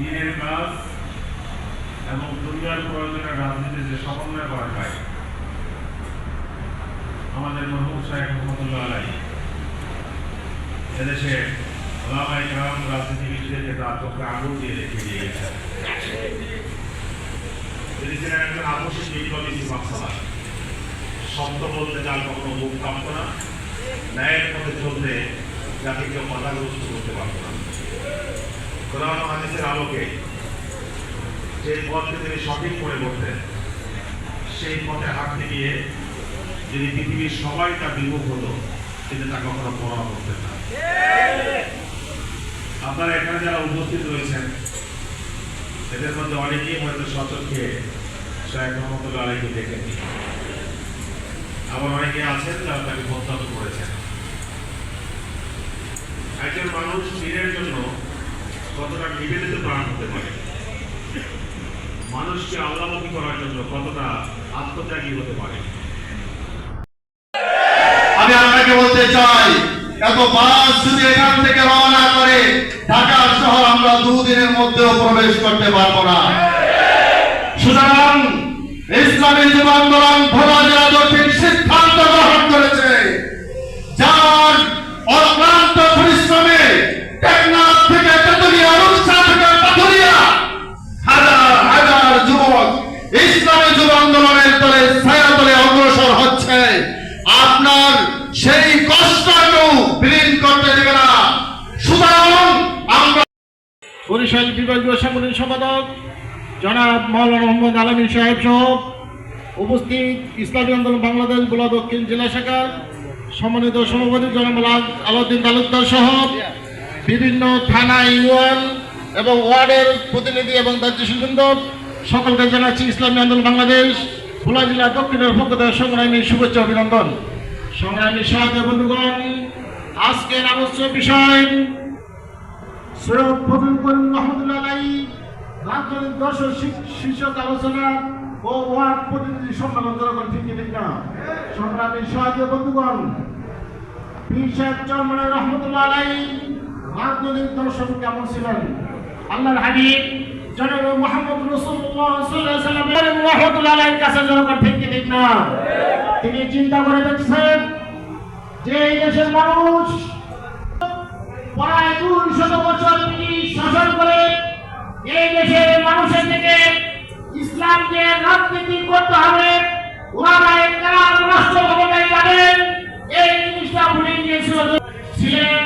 দিনের কাজ এবং দুনিয়ার প্রয়োজনের রাজনীতি যে সমন্বয় করা যায়, আমাদের মরহুম শাইখ রহমতুল্লাহ আলাইহি এদেশে ওলামায়ে কেরাম রাজনীতিবিদদেরকে তার চোখে আগুন দিয়ে দেখিয়ে দিয়ে গেছেন। তিনি ছিলেন একজন আপসী বিপ্লবী মাকসালা, শব্দ বলতে যার কখনো মুখ কাঁপত না, ন্যায়ের পথে চলতে যাতে কেউ বাধাগ্রস্ত করতে পারত না। কোরআন ও হাদিসের আলোকে যে পথকে তিনি সঠিক করে বলতেন, সেই পথে হাঁটতে গিয়ে যদি পৃথিবীর সবাই তার বিমুখ হতো, কিন্তু তা কখনো পরোয়া করতেন না। আপনারা এখানে যারা উপস্থিত রয়েছেন, এদের মধ্যে অনেকেই হয়তো সচক্ষে শাইখ রহমতুল্লাহ আলাইহিকে দেখেননি, আবার অনেকে আছেন যারা তাকে প্রত্যাখ্যান করেছেন। একজন মানুষ দিনের জন্য কতটা নিবেদিত প্রাণ হতে পারে, মানুষকে আল্লাহমুখী করার জন্য কতটা আত্মত্যাগী হতে পারে। আমি আপনাকে বলতে চাই, এত বাস যদি এখান থেকে রওনা করে ঢাকা শহর আমরা দুদিনের মধ্যেও প্রবেশ করতে পারবো না। সুতরাং ইসলামী যুব আন্দোলন ভোলা জেলা দক্ষিণ সিদ্ধান্ত গ্রহণ করেছে, যার অক্লান্ত পরিশ্রমে টেকনাফ থেকে তেতুলিয়া, রূপসা থেকে পাথুরিয়া হাজার হাজার যুবক ইসলামী যুব আন্দোলনের তলে ছায়া তলে অগ্রসর হচ্ছে। আপনার সেই কষ্টটুকু বিলীন করতে দেবে না। সুতরাং আমরা বরিশাল বিভাগীয় সাংগঠনিক সম্পাদক জনাব মাওলানা মোহাম্মদ আলমী সাহেব সহ উপস্থিত ইসলামী আন্দোলন বাংলাদেশ ভোলা দক্ষিণ জেলা শাখার সম্মানিত সভাপতি জনাব আলাউদ্দিন তালুকদার সহ বিভিন্ন থানা, ইউনিয়ন এবং ওয়ার্ডের প্রতিনিধি এবং দায়িত্বশীলবৃন্দ সকলকে জানাচ্ছি ইসলামী আন্দোলন বাংলাদেশ ভোলা জেলা দক্ষিণের পক্ষ থেকে সংগ্রামী শুভেচ্ছা অভিনন্দন। সংগ্রামী সাথী বন্ধুগণ, আজকের আলোচ্য বিষয় সৈয়দ ফজলুল করিম রহমতুল্লাহ আলাইহি রাজনৈতিক দর্শন শীর্ষক আলোচনা ও ওয়ার্ড প্রতিনিধি সম্মেলন জনগণ ঠিক না। সংগ্রামী সাথী বন্ধুগণ, পীর সাহেব চরমনাই রহমতুল্লাহ আলাইহি রাজনৈতিক দর্শন কেমন ছিলেন? আল্লাহর হাবিব জনাব মুহাম্মদ রাসূলুল্লাহ সাল্লাল্লাহু আলাইহি ওয়াসাল্লাম রহমতুল্লাহ আলাইহির কাছে জনগণ ঠিক না। তিনি চিন্তা করে দেখছেন যে এই দেশের মানুষ প্রায় 200 বছর ব্রিটিশ শাসন করে এই দেশের মানুষের থেকে ইসলামকে রাজনীতি করতে হবে, ওলামায়ে কেরাম রাষ্ট্র ক্ষমতায় যাবেন, এই জিনিসটা ভুলে গিয়েছিলেন।